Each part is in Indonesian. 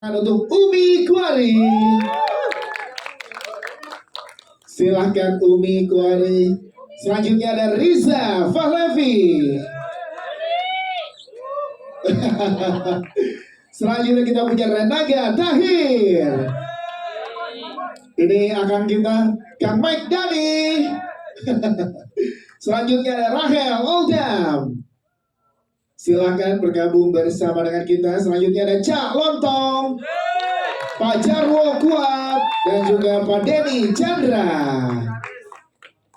Untuk Umi Kuari. Silahkan Umi Kuari. Selanjutnya ada Riza Fahlevi. Selanjutnya kita punya Renaga Tahir. Ini akan kita Kang Mike Dani. Selanjutnya ada Rahel Oldam. Silakan bergabung bersama dengan kita. Selanjutnya ada Cak Lontong, Pak Jarwo Kuat, dan juga Pak Denny Chandra.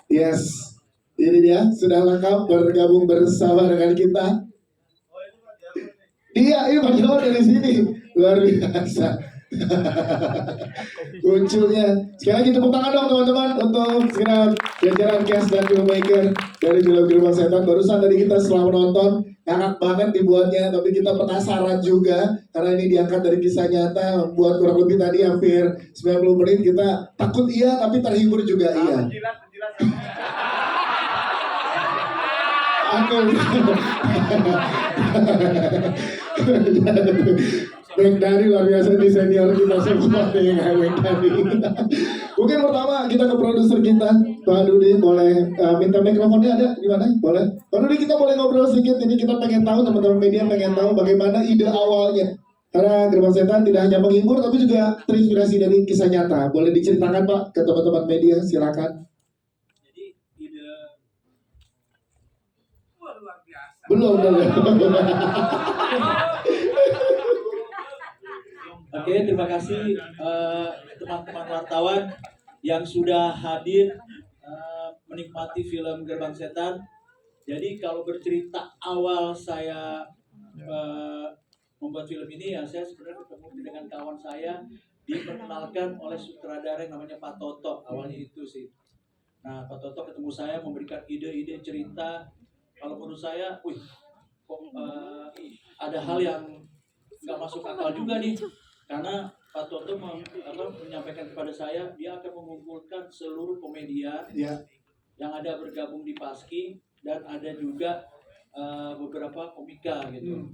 Yes, ini dia sudah lengkap bergabung bersama dengan kita. Iya, ini Pak Jarwo dari sini, luar biasa. Munculnya. Sekali lagi tepuk tangan dong teman-teman untuk segenap jajaran cast dan filmmaker dari film Gerbang Setan. Barusan tadi kita setelah menonton enak banget dibuatnya, tapi kita penasaran juga karena ini diangkat dari kisah nyata, membuat kurang lebih tadi hampir 90 menit. Kita takut iya tapi terhibur juga iya. Aku Bang Dani luar biasa di senior kita semua nih Bang Dani. Mungkin pertama kita ke produser kita, Pak Dudi, boleh minta mikrofonnya ada di mana? Boleh. Pak Dudi, kita boleh ngobrol sedikit. Ini kita pengen tahu, teman-teman media pengen tahu bagaimana ide awalnya. Karena Gerbang Setan tidak hanya menghibur tapi juga terinspirasi dari kisah nyata. Boleh diceritakan Pak ke teman-teman media, silakan. Jadi ide luar biasa. Belum. Oke, terima kasih teman-teman wartawan yang sudah hadir menikmati film Gerbang Setan. Jadi kalau bercerita awal saya membuat film ini, ya saya sebenarnya ketemu dengan kawan saya, diperkenalkan oleh sutradara yang namanya Pak Toto. Awalnya itu sih. Nah, Pak Toto ketemu saya memberikan ide-ide cerita. Kalau menurut saya, kok ada hal yang nggak masuk akal juga nih. Karena Pak Toto menyampaikan kepada saya, dia akan mengumpulkan seluruh komedian yang ada bergabung di Paski, dan ada juga beberapa komika gitu.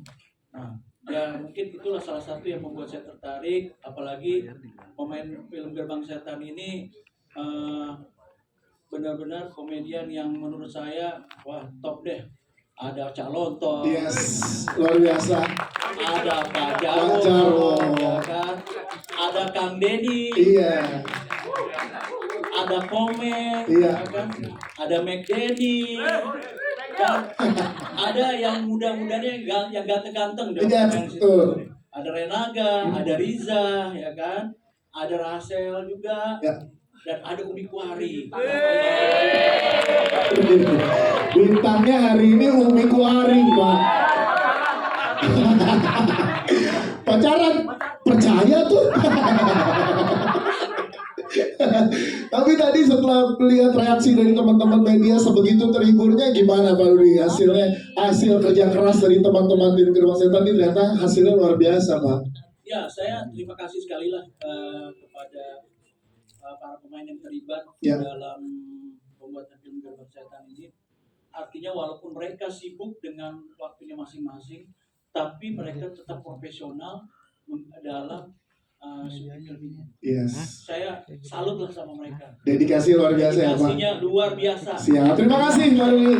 Nah, ya mungkin itulah salah satu yang membuat saya tertarik, apalagi pemain film Gerbang Setan ini benar-benar komedian yang menurut saya wah top deh. Ada Cak Lontong, Yes, luar biasa. Ada Pak Jarwo, ya kan? Ada Kang Denny, Iya. ada Komeng, Iya. ya kan? Ada Mac Denny, dan ada yang muda-mudanya yang ganteng-ganteng. Iya, betul. Ada Renaga, ada Riza, ya kan? Ada Rahel juga. Ya. Dan ada Umi Kuari. Bintangnya hari ini Umi Kuari, Pak. Pacaran percaya tuh. Tapi tadi setelah melihat reaksi dari teman-teman media sebegitu terhiburnya, gimana Pak Rudi? Hasil kerja keras dari teman-teman di Gerbang Setan ini ternyata hasilnya luar biasa, Pak. Ya, saya terima kasih sekali lah kepada para pemain yang terlibat dalam pembuatan film Gerbang Setan ini. Artinya walaupun mereka sibuk dengan waktunya masing-masing, tapi mereka tetap profesional dalam syuting film ini. Yes. Saya salut lah sama mereka. Dedikasi luar biasa ya Pak. Dedikasinya luar biasa. Siap, terima kasih Pak Rudi.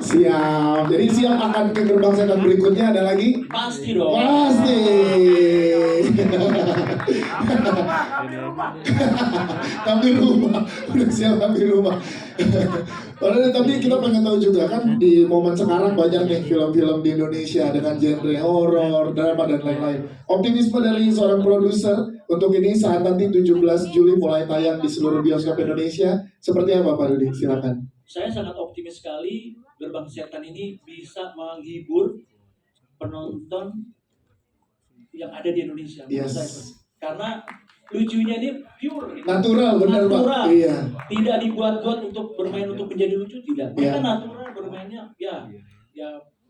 Siap, jadi siap akan ke Gerbang Setan berikutnya ada lagi? Pasti dong. Pasti. Kami rumah, udah siap kami rumah. Tapi kita pengen tahu juga kan di momen sekarang banyak nih film-film di Indonesia dengan genre horor, drama dan lain-lain. Optimisme dari seorang produser untuk ini saat nanti 17 Juli mulai tayang di seluruh bioskop Indonesia, seperti apa Pak Rudi? Silakan. Saya sangat optimis sekali Gerbang Setan ini bisa menghibur penonton yang ada di Indonesia. Yes. Karena lucunya ini pure, gitu. Natural, benar Pak. Iya. Tidak dibuat-buat untuk bermain untuk menjadi lucu, tidak. Mereka Iya. natural bermainnya, ya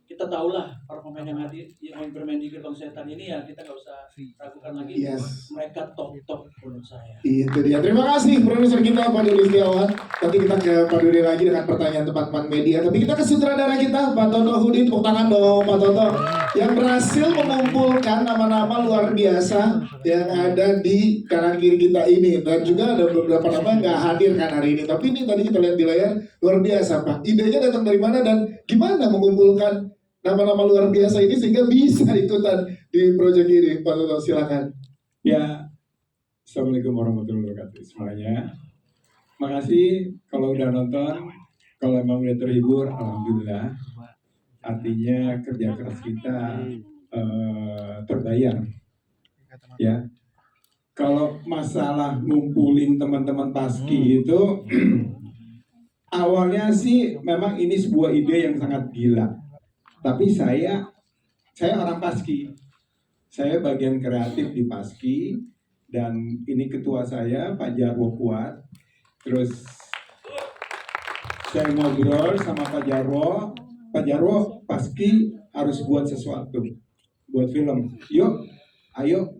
kita tahulah para pemain yang hadir yang bermain di gerbang setan ini ya kita nggak usah ragukan lagi. Yes. Mereka top menurut saya. Itu dia. Terima kasih produser kita Pak Dudi Setiawan. Nanti kita ke Pak Dudi lagi dengan pertanyaan teman-teman media. Tapi kita ke sutradara kita Pak Toto Hudi. Tepuk tangan dong Pak Toto. Yang berhasil mengumpulkan nama-nama luar biasa yang ada di kanan kiri kita ini. Dan juga ada beberapa nama yang nggak hadir kan hari ini. Tapi ini tadi kita lihat di layar luar biasa Pak. Idenya datang dari mana dan gimana mengumpulkan nama-nama luar biasa ini sehingga bisa ikutan di proyek ini. Pak Toto silakan. Ya, Assalamualaikum warahmatullahi wabarakatuh semuanya. Makasih kalau udah nonton, kalau emang udah terhibur, alhamdulillah. Artinya kerja keras kita terbayar. Ya, kalau masalah ngumpulin teman-teman Paski itu awalnya sih memang ini sebuah ide yang sangat gila. Tapi saya orang Paski. Saya bagian kreatif di Paski dan ini ketua saya Pak Jarwo Kuat. Terus saya ngobrol sama Pak Jarwo Paski harus buat sesuatu, buat film. Yuk, ayo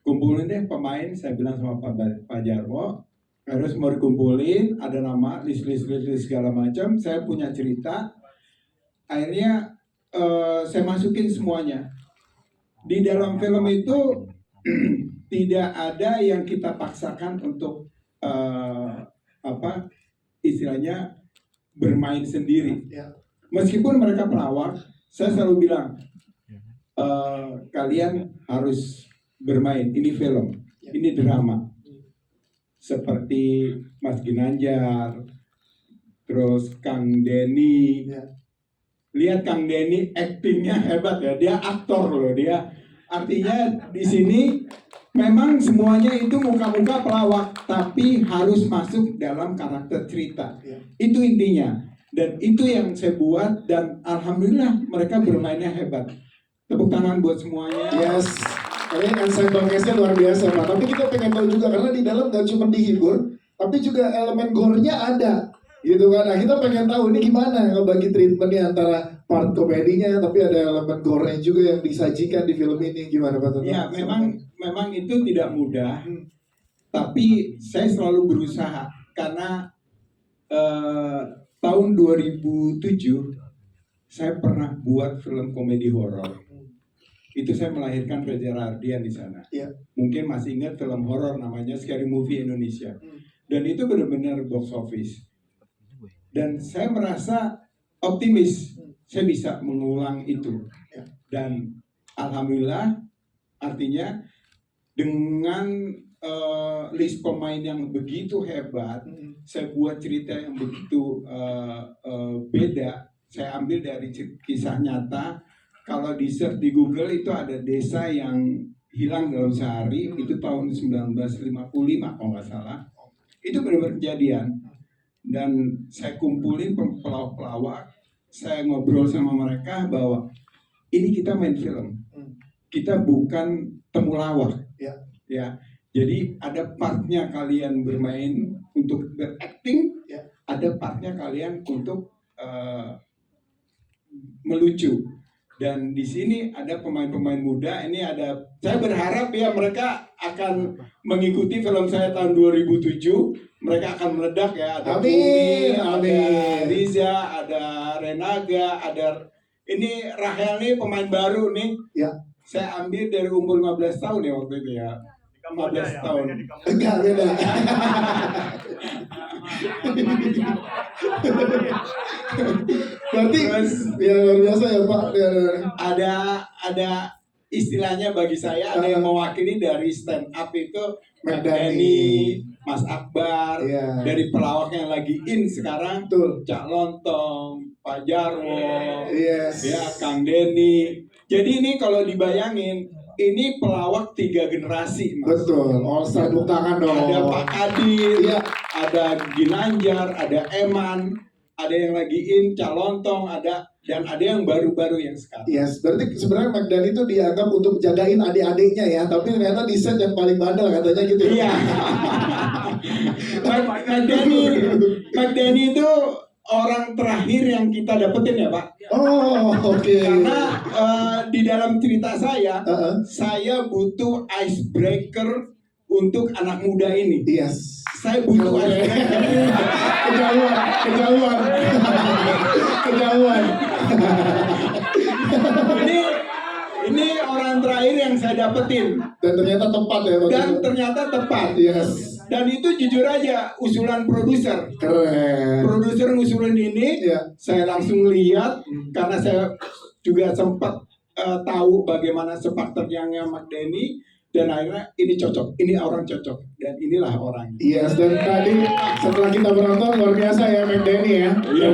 kumpulin deh pemain. Saya bilang sama Pak Jarwo, harus mau dikumpulin, ada nama, list segala macam. Saya punya cerita. Akhirnya saya masukin semuanya. Di dalam film itu tidak ada yang kita paksakan untuk istilahnya bermain sendiri. Meskipun mereka pelawak, saya selalu bilang kalian harus bermain. Ini film, ini drama. Seperti Mas Ginanjar, terus Kang Denny. Lihat Kang Denny aktingnya hebat ya, dia aktor loh dia. Artinya di sini memang semuanya itu muka-muka pelawak, tapi harus masuk dalam karakter cerita. Itu intinya. Dan itu yang saya buat dan alhamdulillah mereka bermainnya hebat. Tepuk tangan buat semuanya. Yes. Kalian ensemble cast-nya luar biasa Pak. Tapi kita pengen tahu juga karena di dalam gak cuma dihibur, tapi juga elemen gore-nya ada. Gitu kan. Nah, kita pengen tahu ini gimana ngebagi treatmentnya antara part komedinya tapi ada elemen gore-nya juga yang disajikan di film ini. Gimana Pak Toto? Ya, memang itu tidak mudah. Tapi saya selalu berusaha karena tahun 2007 saya pernah buat film komedi horor. Itu saya melahirkan Reza Rahardian di sana. Ya. Mungkin masih ingat film horor namanya Scary Movie Indonesia. Dan itu benar-benar box office. Dan saya merasa optimis saya bisa mengulang itu. Dan alhamdulillah artinya dengan list pemain yang begitu hebat, saya buat cerita yang begitu beda. Saya ambil dari kisah nyata. Kalau di search di Google itu ada desa yang hilang dalam sehari, itu tahun 1955 kalau nggak salah. Itu benar-benar kejadian. Dan saya kumpulin pelawak-pelawak, saya ngobrol sama mereka bahwa ini kita main film, kita bukan temulawak. Ya. Jadi ada partnya kalian bermain untuk berakting, ada partnya kalian untuk melucu. Dan di sini ada pemain-pemain muda. Ini ada, saya berharap ya mereka akan mengikuti film saya tahun 2007. Mereka akan meledak ya. Ada Bumi, ada Riza, ada Renaga, ada ini Rahel nih pemain baru nih. Ya. Saya ambil dari umur 15 tahun ya waktu itu ya. 15 tahun. Enggak beda. Berarti ya luar biasa ya Pak. Ada istilahnya bagi saya ada yang mewakili dari stand up itu Mardhani, Mas Akbar, dari pelawak yang lagi in sekarang, Cak Lontong, Pak Jarwo, ya Kang Denny. Jadi ini kalau dibayangin, ini pelawak 3 generasi. Mas. Betul, all-star tepuk tangan dong. Ada Pak Kadir, ada Ginanjar, ada Eman, ada yang lagi in, Cak Lontong, dan ada yang baru-baru yang sekarang. Yes, berarti sebenarnya Mardhani itu dianggap untuk jagain adik-adiknya ya, tapi ternyata di set yang paling bandel katanya gitu. Iya. Mardhani itu orang terakhir yang kita dapetin ya Pak. Oh, oke. Karena di dalam cerita Heeh. saya butuh icebreaker untuk anak muda ini. Yes. Saya butuh icebreaker. Kejauhan. Kejauhan. Ini orang terakhir yang saya dapetin Dan ternyata tepat ya Pak. dan ternyata tepat. Yes. Dan itu jujur aja usulan produser. Keren. Produser ngusulin ini, Iya. saya langsung lihat karena saya juga sempat tahu bagaimana sepak terjangnya Mak Denny dan akhirnya ini cocok, ini orang cocok dan inilah orang. Yes, dan tadi setelah kita menonton luar biasa ya Mac Denny ya. Iya.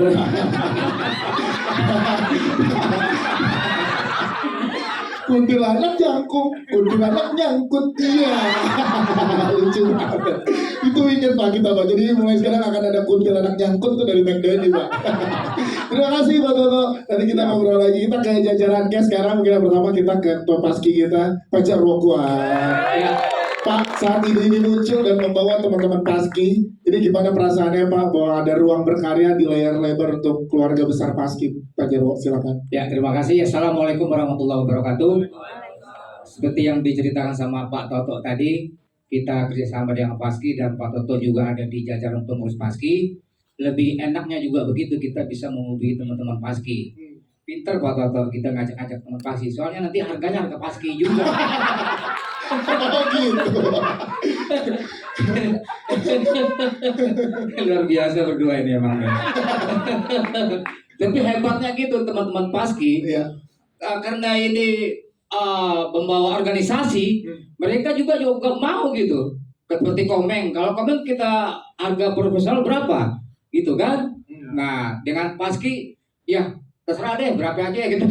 Kuntilanak nyangkut, iya. Lucu banget. Itu ingat Pak kita Pak. Jadi mulai sekarang akan ada kuntilanak nyangkut tuh dari Mac Denny Pak. Terima kasih Pak Toto. Nanti kita ngobrol lagi. Kita ke jajaran guest sekarang. Mungkin yang pertama kita ke Ketua Paski kita, Pak Jarwo Kuat. Ya, Pak, saat ini muncul dan membawa teman-teman Paski, ini gimana perasaannya Pak bahwa ada ruang berkarya di layar lebar untuk keluarga besar Paski? Pak Jarwo, silakan. Ya, terima kasih. Assalamualaikum warahmatullahi wabarakatuh. Seperti yang diceritakan sama Pak Toto tadi, kita kerjasama dengan Paski dan Pak Toto juga ada di jajaran pengurus Paski. Lebih enaknya juga begitu, kita bisa menghubungi teman-teman Paski. Pinter Pak Toto, kita ngajak-ngajak teman Paski. Soalnya nanti harganya harga Paski juga. Oh gitu. Luar biasa berdua ini emang. Tapi hebatnya gitu teman-teman Paski. Iya. Karena ini membawa organisasi, mereka juga mau gitu. Seperti Komeng, kalau Komeng kita harga profesional berapa, gitu kan? Nah, dengan Paski, ya terserah deh berapa aja gitu.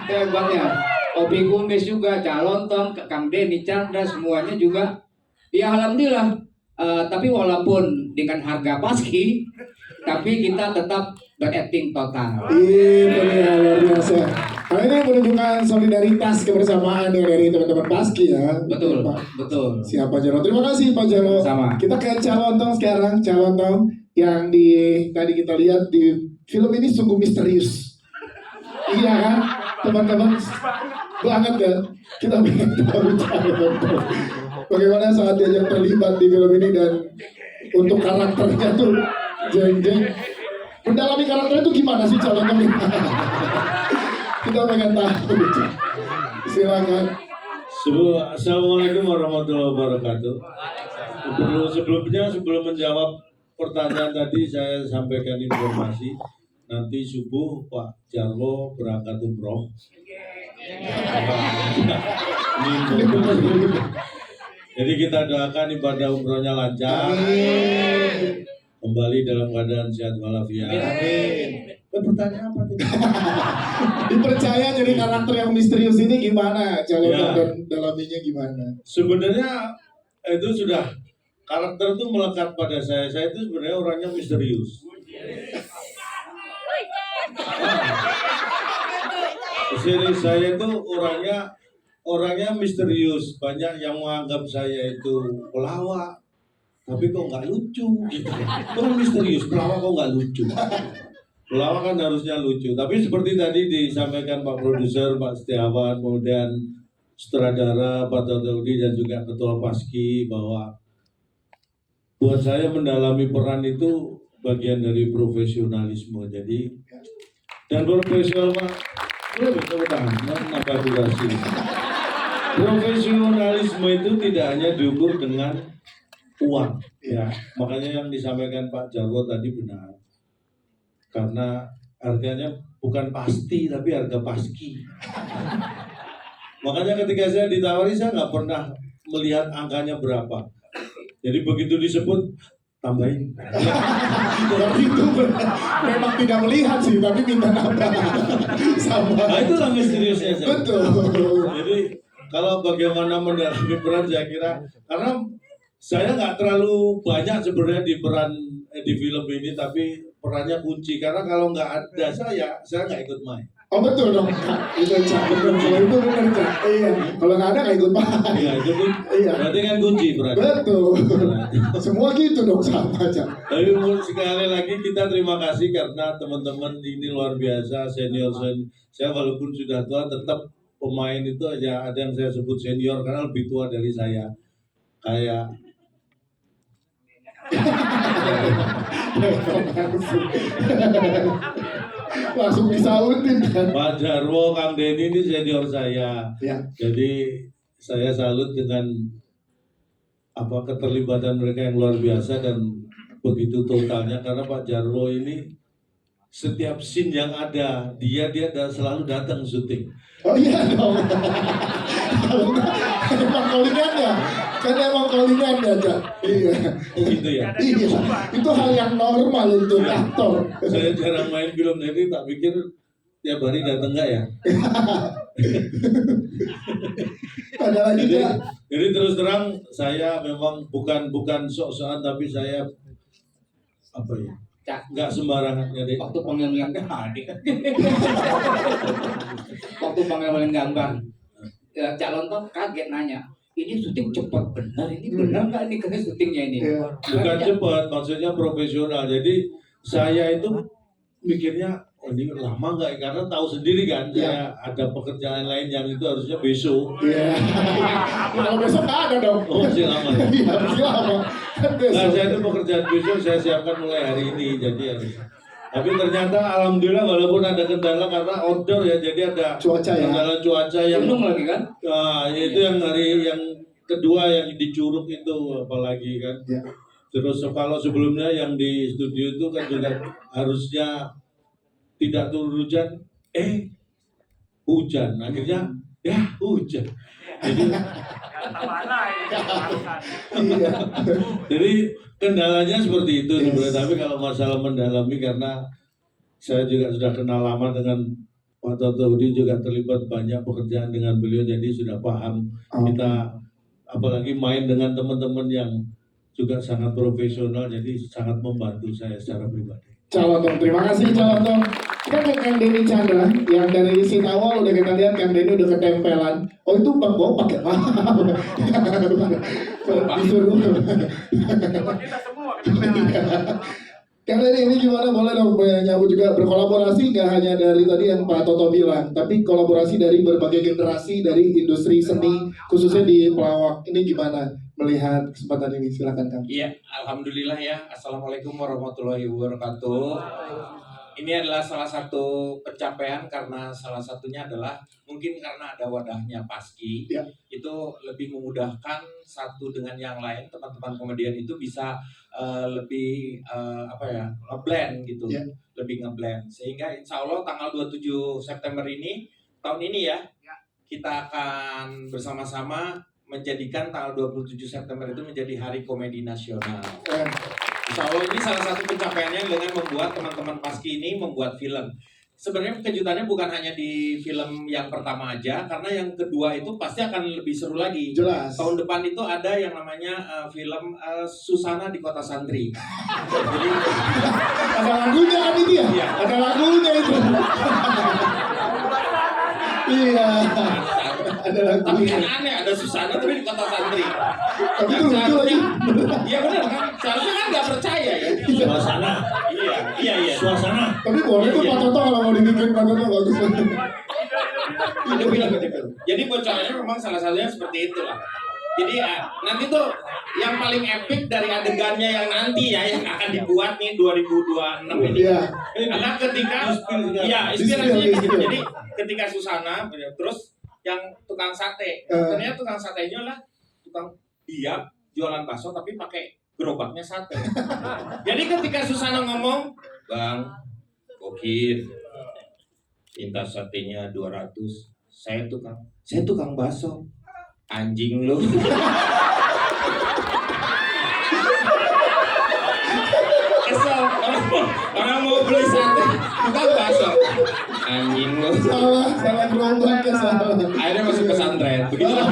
Hebatnya. Obi Kumis juga, Calontong, Kang Denny Chandra, semuanya juga. Ya alhamdulillah. Tapi walaupun dengan harga Paski, tapi kita tetap berakting total. Itu dia luar biasa. Karena ini menunjukkan solidaritas kebersamaan ya dari teman-teman Paski ya. Betul, Pak. betul. Siapa Jarwo? Terima kasih Pak Jarwo. Sama. Kita ke Calontong sekarang. Calontong yang tadi kita lihat di film ini sungguh misterius. Iya kan, teman-teman banget kan. Kita pengen tahu Calontong. Bagaimana saat diajak terlibat di film ini dan untuk karakternya tuh jeng-jeng. Mendalami karakternya tuh gimana sih Calontong? Kita pengen tahu. Silakan. Assalamualaikum warahmatullahi wabarakatuh. Sebelum menjawab pertanyaan tadi saya sampaikan informasi. Nanti subuh Pak Jarwo berangkat umroh. Jadi kita doakan ibadah umrohnya lancar, Amin. kembali dalam keadaan sehat walafiat. Amin. Pertanyaan apa tadi? Dipercaya jadi karakter yang misterius ini gimana? Calontong Ya. dan dalaminya gimana? Sebenarnya itu sudah karakter itu melekat pada saya. Saya itu sebenarnya orangnya misterius. Jadi saya itu orangnya misterius. Banyak yang menganggap saya itu pelawak, tapi kok nggak lucu gitu. Orang misterius, pelawak kok nggak lucu. Pelawak kan harusnya lucu. Tapi seperti tadi disampaikan Pak Produser, Pak Setiawan, kemudian sutradara Pak Tododi dan juga Ketua Paski bahwa buat saya mendalami peran itu bagian dari profesionalisme. Jadi dan profesional nambah durasi. Profesionalisme itu tidak hanya diukur dengan uang, ya. Makanya yang disampaikan Pak Jarwo tadi benar. Karena harganya bukan pasti, tapi harga paski. Makanya ketika saya ditawari, saya nggak pernah melihat angkanya berapa. Jadi begitu disebut, tambahin. Berarti itu memang tidak melihat sih, tapi minta nambah. Sama. Nah itulah misteriusnya saya. Betul. Jadi kalau bagaimana mendalami peran saya kira, karena saya nggak terlalu banyak sebenarnya di peran di film ini, tapi perannya kunci. Karena kalau nggak ada saya nggak ikut main. Oh betul dong Kak, itu Cak, betul. Kalau itu benar Cak. Iya, kalau nggak ada nggak ikut Pak. Iya, itu pun Iya. berarti kan kunci berarti. Betul. Semua gitu dong sama Cak. Tapi sekali lagi kita terima kasih karena teman-teman ini luar biasa senior. Saya walaupun sudah tua tetap pemain itu aja ada yang saya sebut senior karena lebih tua dari saya. Kayak Langsung disautin kan. Pak Jarwo, Kang Denny ini senior saya. Ya. Jadi saya salut dengan keterlibatan mereka yang luar biasa dan begitu totalnya karena Pak Jarwo ini setiap scene yang ada dia selalu datang syuting. Oh iya dong. Kalau nggak, emang callingan ya. Kan emang callingan ya Cak. Iya. Gitu ya. Iya. Itu hal yang normal untuk aktor. Saya jarang main film jadi tak pikir tiap hari datang nggak ya. Ada lagi Jadi, Cak. jadi terus terang saya memang bukan sok-sokan tapi saya apa ya? Cak, Nggak sembarangan jadi. waktu pengembalian hadir. Waktu pengembalian gambar, Cak Lonto kaget nanya, ini syuting cepat benar, ini benar nggak nih karena syutingnya ini? Iya. Bukan cepat, maksudnya profesional. Jadi saya itu mikirnya oh ini lama nggak ya? Karena tahu sendiri kan saya ada pekerjaan lain yang itu harusnya besok. Iya. Kalau besok nggak ada dong. Oh masih lama ya? Iya, masih lama. Kan besok. Nah saya itu pekerjaan besok saya siapkan mulai hari ini jadi harus. Tapi ternyata alhamdulillah walaupun ada kendala karena outdoor ya jadi ada Cuaca ya. kendala cuaca yang Gunung lagi kan? itu yang hari yang kedua yang di Curug itu apalagi kan. Ya. Terus kalau sebelumnya yang di studio itu kan juga harusnya tidak turun hujan, hujan. Akhirnya ya hujan. Jadi, Iya. jadi kendalanya seperti itu sebenarnya. Tapi kalau masalah mendalami karena saya juga sudah kenal lama dengan Pak Toto Budi juga terlibat banyak pekerjaan dengan beliau jadi sudah paham kita apalagi main dengan teman-teman yang juga sangat profesional jadi sangat membantu saya secara pribadi. Calon terima kasih Calon. Kita ke Kang Denny Chandra yang dari scene awal udah kita lihat Kang Denny udah ketempelan. Oh itu Bang Bo pakai mahal. Disuruh. Kang Denny ini gimana boleh dong nyambut juga berkolaborasi nggak hanya dari tadi yang Pak Toto bilang, tapi kolaborasi dari berbagai generasi dari industri seni khususnya di pelawak ini gimana melihat kesempatan ini silakan Kang. Iya, alhamdulillah ya. Assalamualaikum warahmatullahi wabarakatuh. Ini adalah salah satu pencapaian karena salah satunya adalah mungkin karena ada wadahnya Paski, Ya. itu lebih memudahkan satu dengan yang lain teman-teman komedian itu bisa lebih ngeblend gitu, Ya. lebih ngeblend sehingga insya Allah tanggal 27 September ini tahun ini ya kita akan bersama-sama menjadikan tanggal 27 September itu menjadi Hari Komedi Nasional. Insya Allah ini salah satu pencapaiannya dengan membuat teman-teman Paski ini membuat film. Sebenarnya kejutannya bukan hanya di film yang pertama aja, karena yang kedua itu pasti akan lebih seru lagi. Jelas. Tahun depan itu ada yang namanya film Susana di Kota Santri. Jadi Ada lagunya kan itu ya? Iya. Ada lagunya itu. Iya. Ada tapi lagunya. kan aneh ada Susana tapi di Kota Santri. Tapi itu Yang lucu lagi. Iya benar kan? Seharusnya kan nggak percaya ya. Suasana, Iya. suasana. Tapi boleh tuh Iya. Pak Toto kalau mau dibikin Pak Toto bagus. Itu film. Jadi bocorannya memang salah satunya seperti itulah. Jadi nanti tuh yang paling epic dari adegannya yang nanti ya yang akan dibuat nih 2026 ini. Iya. Karena ketika Di-spill. jadi ketika Susana terus yang tukang sate, ternyata tukang satenya lah tukang dia jualan bakso tapi pakai gerobaknya sate. Jadi ketika Susana ngomong, "Bang, Bokir, minta satenya 200. Saya tukang bakso. Anjing lu." Kesel orang mau beli sate tukang bakso. Anjing lu. Salah gerobaknya salah. Akhirnya masuk pesantren. Begitu lah.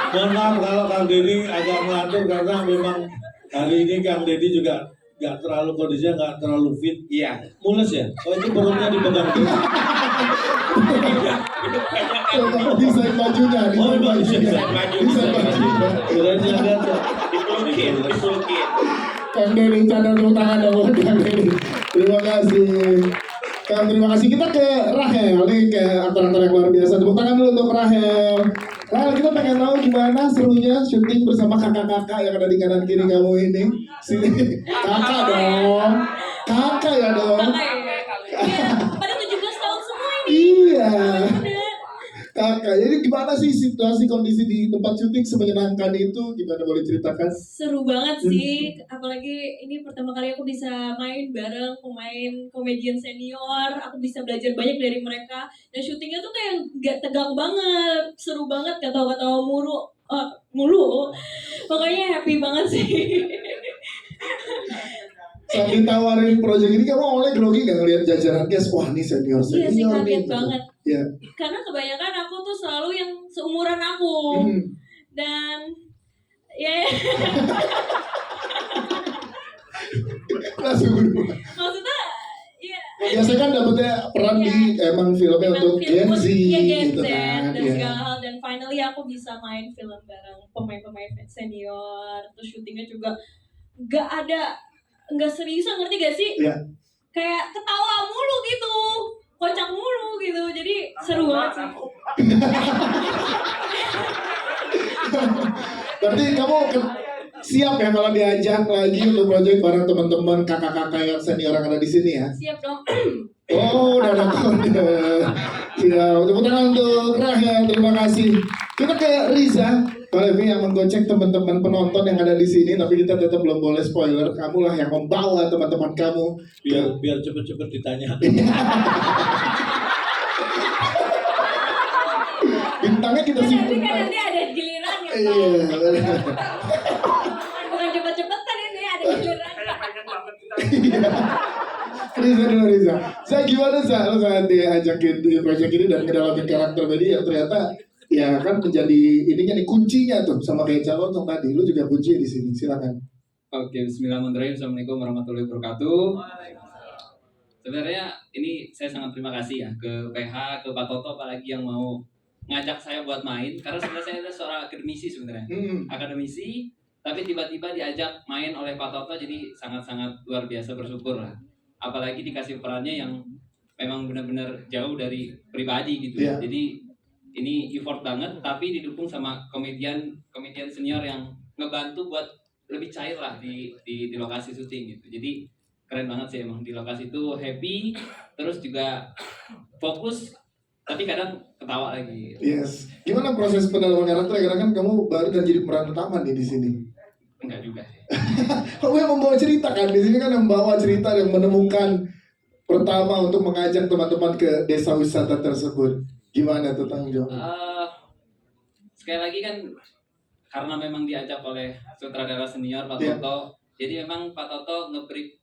Mohon maaf kalau Kang Denny agak melantur karena memang hari ini Kang Denny juga nggak terlalu kondisinya nggak terlalu fit. Iya. Mules ya? Oh itu perutnya dipegang gitu. Desain bajunya, Oh, desain bajunya. desain baju, Desain bajunya. Kirain dia lihat ya. Dipelukin. Kang Denny, canda tepuk tangan dong buat Kang Denny. Terima kasih. Kang, terima kasih. Kita ke Rahel, nih ke aktor-aktor yang luar biasa. Tepuk tangan dulu untuk Rahel. Rahel, kita pengen tahu gimana serunya syuting bersama kakak-kakak yang ada di kanan kiri kamu ini. Sini, kakak dong. Kakak ya dong. Iya, pada 17 tahun semua ini. Iya. Udah. Kakak, jadi gimana sih situasi kondisi di tempat syuting semenyenangkan itu? Gimana boleh ceritakan? Seru banget sih, apalagi ini pertama kali aku bisa main bareng pemain komedian senior. Aku bisa belajar banyak dari mereka. Dan syutingnya tuh kayak gak tegang banget, seru banget, ketawa-ketawa mulu. Pokoknya happy banget sih. Saat ditawarin proyek ini kamu awalnya grogi nggak ngeliat jajaran guys? Wah ini senior Iya sih, senior kaget nih. banget. Iya. Karena kebanyakan aku tuh selalu yang seumuran aku. Dan ya Langsung berubah. maksudnya ya Biasanya kan dapetnya peran di emang filmnya emang untuk Gen Z ya Gen gitu Z kan. dan Iya. segala hal, dan finally aku bisa main film bareng pemain-pemain senior. Terus syutingnya juga nggak seriusan, ngerti gak sih? Iya. Kayak ketawa mulu gitu, kocak mulu gitu, jadi seru banget sih. Berarti kamu siap ya kalau diajak lagi untuk proyek bareng teman-teman kakak-kakak yang senior yang ada di sini ya? Siap dong. Oh, udah ada kode. Ya, tepuk tangan untuk Rahel, terima kasih. Kita ke Riza, Pak Levi yang menggocek teman-teman penonton yang ada di sini, tapi kita tetap belum boleh spoiler. Kamulah yang membawa teman-teman kamu. Biar cepet-cepet ditanya. Bintangnya kita Nanti simpen. kan nanti ada gilirannya. Iya. Bukan cepet-cepetan ini, ada gilirannya. Riza dulu Riza. Saya gimana Za? Lo saat diajakin di proyek ini dan ngedalamin karakter tadi yang ternyata ya kan menjadi ininya nih kuncinya tuh sama kayak calon tuh tadi. Lu juga kunci di sini. Silakan. Oke, bismillahirrahmanirrahim. Assalamualaikum warahmatullahi wabarakatuh. Sebenarnya ini saya sangat terima kasih ya ke PH, ke Pak Toto apalagi yang mau ngajak saya buat main. Karena sebenarnya saya adalah seorang akademisi sebenarnya. Akademisi, tapi tiba-tiba diajak main oleh Pak Toto, jadi sangat-sangat luar biasa bersyukur lah. Apalagi dikasih perannya yang memang benar-benar jauh dari pribadi gitu. Iya. Jadi ini effort banget, tapi didukung sama komedian senior yang ngebantu buat lebih cair lah di lokasi syuting gitu. Jadi keren banget sih emang di lokasi itu, happy, terus juga fokus, tapi kadang ketawa lagi. Yes. Gimana proses pendalaman karakter? Karena kan kamu baru dan jadi peran utama nih di sini. Enggak juga sih. Kamu yang membawa cerita kan di sini kan yang membawa cerita yang menemukan pertama untuk mengajak teman-teman ke desa wisata tersebut. Gimana tuh tanggung jawab? Sekali lagi kan karena memang diajak oleh sutradara senior Pak Iya. Toto, jadi memang Pak Toto nge-brief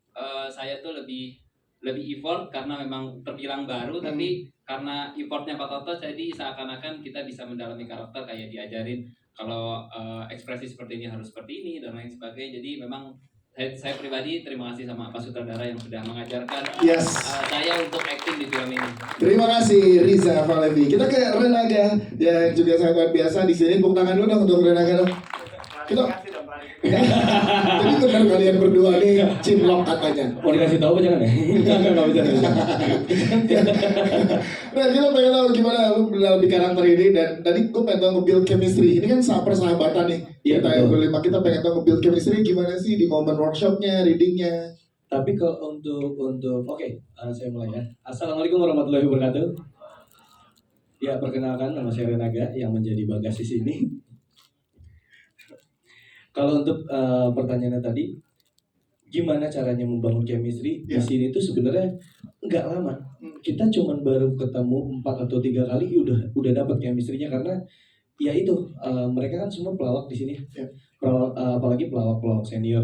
saya tuh lebih effort karena memang terbilang baru, tapi karena effortnya Pak Toto jadi seakan-akan kita bisa mendalami karakter, kayak diajarin kalau ekspresi seperti ini harus seperti ini dan lain sebagainya. Jadi memang saya pribadi terima kasih sama Pak Sutradara yang sudah mengajarkan Yes. saya untuk acting di film ini. Terima kasih Riza Falevi. Kita ke Renaga yang juga sangat luar biasa di sini. Tepuk tangan dulu dong untuk Renaga dong. Kita jadi benar kalian berdua nih cinlok katanya. Mau dikasih tahu apa jangan ya? Enggak bisa. Nah, kita pengen tahu gimana lu dalam karakter ini, dan tadi gue pengen tahu nge-build chemistry. Ini kan persahabatan nih. Iya, Kita yang betul. berlima kita pengen tahu nge-build chemistry gimana sih di momen workshopnya, readingnya. Tapi kalau untuk oke, saya mulai ya. Assalamualaikum warahmatullahi wabarakatuh. Ya, perkenalkan nama saya Renaga yang menjadi Bagas di sini. Kalau untuk pertanyaannya tadi, gimana caranya membangun chemistry Ya. di sini tuh sebenarnya nggak lama. Kita cuman baru ketemu 4 atau 3 kali udah dapat chemistry-nya, karena ya itu mereka kan semua pelawak di sini. Ya. Apalagi pelawak senior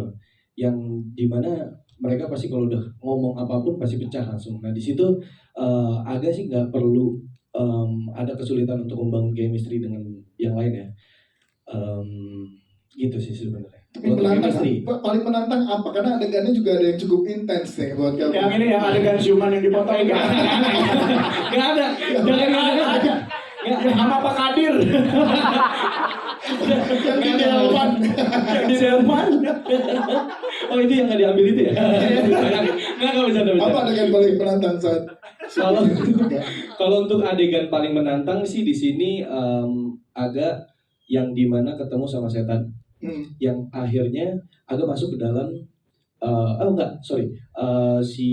yang dimana mereka pasti kalau udah ngomong apapun pasti pecah langsung. Nah di situ agak sih nggak perlu ada kesulitan untuk membangun chemistry dengan yang lain ya. Gitu sih sebenarnya. Untuk chemistry. Paling menantang apa? Karena adegannya juga ada yang cukup intens nih buat kamu. Yang ini yang adegan ciuman yang dipotong nggak ada. Nggak ada. Jangan ada. Nggak sama Pak Kadir. Yang di delman. Di delman. Oh itu yang nggak diambil itu ya? Nggak bisa. Apa adegan paling menantang saat? Kalau untuk adegan paling menantang sih di sini agak yang dimana ketemu sama setan, yang akhirnya agak masuk ke dalam si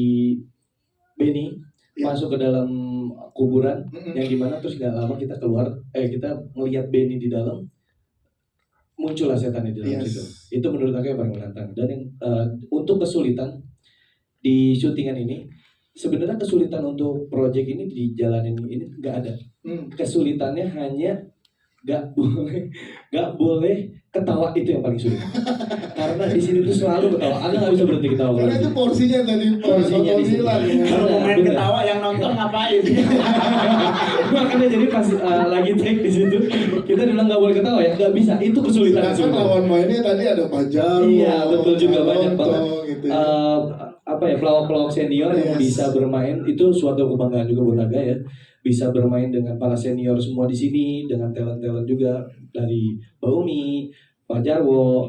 Benny masuk ke dalam kuburan, yang dimana terus gak lama kita keluar, kita ngelihat Benny di dalam, muncullah setan di dalam situ. Itu menurut aku yang paling menantang. Dan yang untuk kesulitan di syutingan ini, sebenarnya kesulitan untuk proyek ini di jalanin ini nggak ada. Kesulitannya hanya nggak boleh ketawa, itu yang paling sulit. Karena di sini tuh selalu ketawa, Anda nggak bisa berhenti ketawa. Karena itu porsinya tadi Porsinya di sini. Kalau mau main ketawa yang nonton ngapain? Makanya jadi pas lagi take di situ kita bilang nggak boleh ketawa ya, nggak bisa. Itu kesulitan. Sedangkan lawan mainnya tadi ada Pajar. Iya betul juga, banyak banget. Gitu. Pelawak-pelawak senior yang bisa bermain, itu suatu kebanggaan juga buat Aga ya. Bisa bermain dengan para senior semua di sini, dengan talent-talent juga dari Mbak Umi, Pak Jarwo,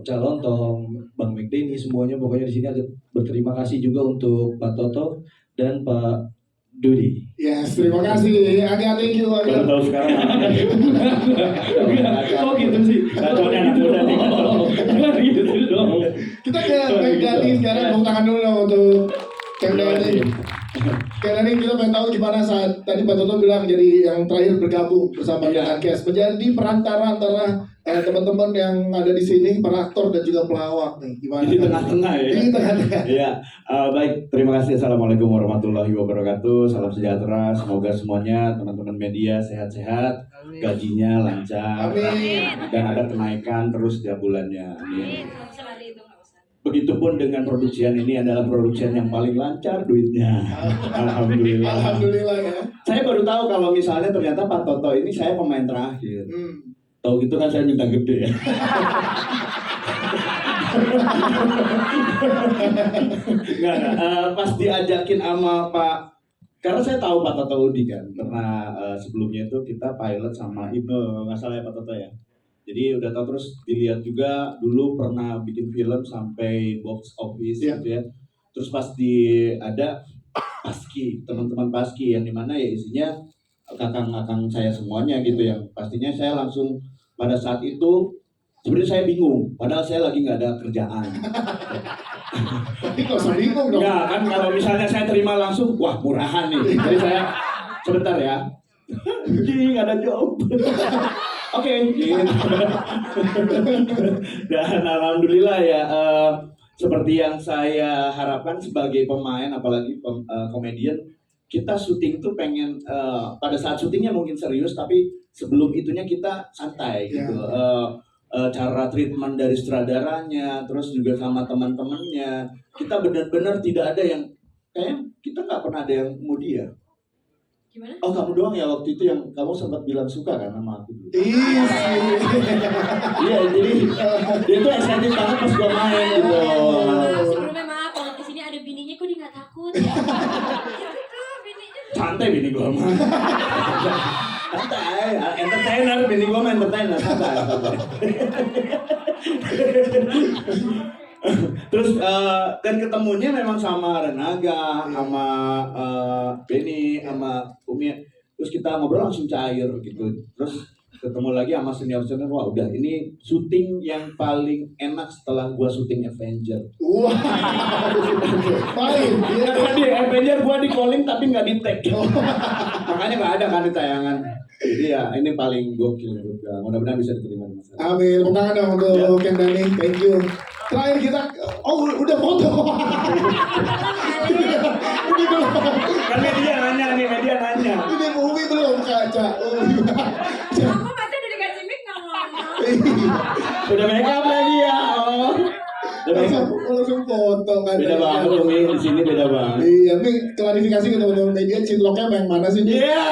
Calontong, Bang McDenny, semuanya pokoknya di sini. Ada berterima kasih juga untuk Pak Toto dan Pak Dudi. Yes, terima kasih. Aga, thank you. Aga. Baru tahu sekarang. Oh gitu sih. Gacornya anak muda nih. Gitu dong. Kita ke Kang Dani sekarang, tepuk tangan dulu dong untuk Kang Dani. Kang Dani, kita pengen tahu gimana saat tadi Pak Toto bilang jadi yang terakhir bergabung bersama dengan Kes, menjadi perantara antara teman-teman yang ada di sini, para aktor dan juga pelawak nih. Gimana? Di tengah-tengah ya. Di tengah-tengah. Iya, baik. Terima kasih. Assalamualaikum warahmatullahi wabarakatuh. Salam sejahtera. Semoga semuanya teman-teman media sehat-sehat, gajinya lancar, dan ada kenaikan terus tiap bulannya. Amin. Begitupun dengan produksian ini, adalah produksian yang paling lancar duitnya. Alhamdulillah. Alhamdulillah ya. Saya baru tahu kalau misalnya ternyata Pak Toto ini saya pemain terakhir. Tahu gitu kan saya minta gede ya. Enggak, pas diajakin sama Pak, karena saya tahu Pak Toto Udi kan, karena sebelumnya itu kita pilot sama Ibnu, nggak salah ya Pak Toto ya. Jadi udah tahu, terus dilihat juga dulu pernah bikin film sampai box office gitu ya. Terus pas ada Paski, teman-teman Paski yang dimana ya isinya kakang-kakang saya semuanya gitu, yang pastinya saya langsung pada saat itu sebenarnya saya bingung, padahal saya lagi nggak ada kerjaan. Tapi kok usah bingung dong. Nggak kan, kalau misalnya saya terima langsung, wah murahan nih. Jadi saya sebentar ya, jadi nggak ada job. Oke, gitu. Dan alhamdulillah ya, seperti yang saya harapkan sebagai pemain, apalagi komedian, kita syuting tuh pengen pada saat syutingnya mungkin serius, tapi sebelum itunya kita santai gitu. Cara treatment dari sutradaranya, terus juga sama teman-temannya, kita benar-benar tidak ada yang kayaknya kita nggak pernah ada yang mau dia. Gimana? Oh kamu doang ya waktu itu yang kamu sempat bilang suka kan sama aku dulu. Iya, jadi dia tuh excited banget pas gua main gitu. Sebelumnya maaf, kalau kesini ada bininya kok dia nggak takut ya? Santai bini gua mah. Santai, entertainer bini gua mah entertainer, santai. Terus dan ketemunya memang sama Renaga, sama Benny, sama Umi. Terus kita ngobrol langsung cair gitu. Terus ketemu lagi sama senior-senior, wah udah ini syuting yang paling enak setelah gua syuting Avenger. Wah, paling. Di Avenger gua di calling tapi nggak di tag. Makanya nggak ada kan di tayangan. Jadi ya ini paling gokil juga. Mudah-mudahan bisa diterima di masyarakat. Amin. Tepuk tangan dong untuk Kang Dani. Thank you. Terakhir kita, udah foto. Ini belum. Kan media nanya nih, media nanya. Ini Umi belum kaca. Aku masa udah dikasih mic nggak ngomong. Udah make up lagi ya. Oh. Langsung foto kan. Beda banget Umi, di sini beda banget. Iya, ini klarifikasi ke teman-teman media, cinloknya yang mana sih? Iya.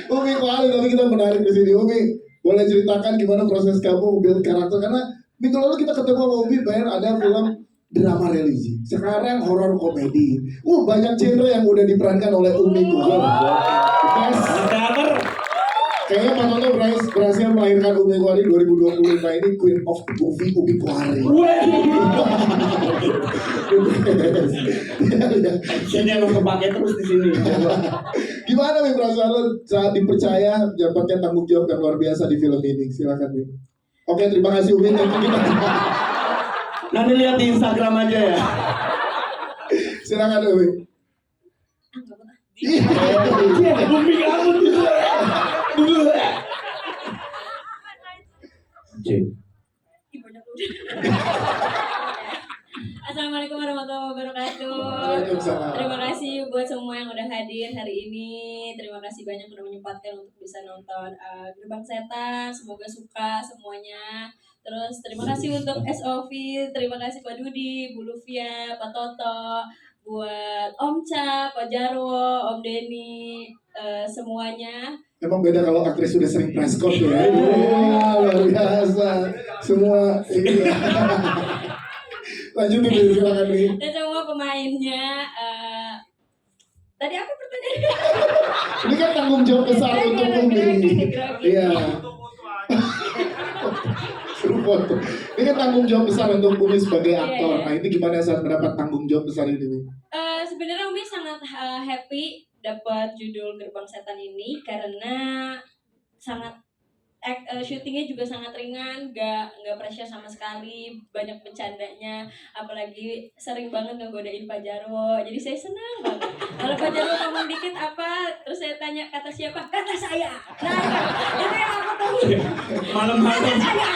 Umi, kali tapi kita menarik di sini. Umi, boleh ceritakan gimana proses kamu build karakter, karena minggu lalu kita ketemu sama Umi, bayar ada film drama religi, sekarang horor komedi. Banyak genre yang udah diperankan oleh Umi Kuhar. Yes. Kayaknya Pak Toto berhasil melahirkan Umi Kuhari 2025 ini, Queen of the Movie Umi Kuhari. Ini emang kepake terus di sini. Gimana nih perasaan lo saat dipercaya mendapatkan tanggung jawab yang luar biasa di film ini? Silakan nih. Oke, terima kasih Umi. Nanti lihat di Instagram aja ya. Silakan Umi. Iya, Umi kamu gitu. Assalamualaikum warahmatullahi wabarakatuh. Waalaikumsalam. Terima kasih buat semua yang udah hadir hari ini. Terima kasih banyak udah menyempatkan untuk bisa nonton Gerbang Setan. Semoga suka semuanya. Terus terima kasih untuk SOV, terima kasih Pak Dudi, Bu Luvia, Pak Toto, buat Om Ca, Pak Jarwo, Om Denny, semuanya. Emang beda kalau aktris sudah sering press con ya. Luar biasa. Semua ini. Lanjut nih, silakan nih. Dan semua pemainnya. Tadi apa pertanyaannya? Ini kan tanggung jawab besar untuk Umi. Iya. Suruh foto. Ini kan tanggung jawab besar untuk Umi sebagai aktor. Nah, ini gimana saat mendapat tanggung jawab besar ini? Sebenarnya Umi sangat happy dapat judul Gerbang Setan ini karena sangat syutingnya juga sangat ringan, nggak pressure sama sekali, banyak bercandanya, apalagi sering banget ngegodain Pak Jarwo, jadi saya senang banget. Kalau Pak Jarwo ngomong dikit apa, terus saya tanya kata siapa, kata saya. Nah itu yang aku tunggu. Malam-malam. Kata saya.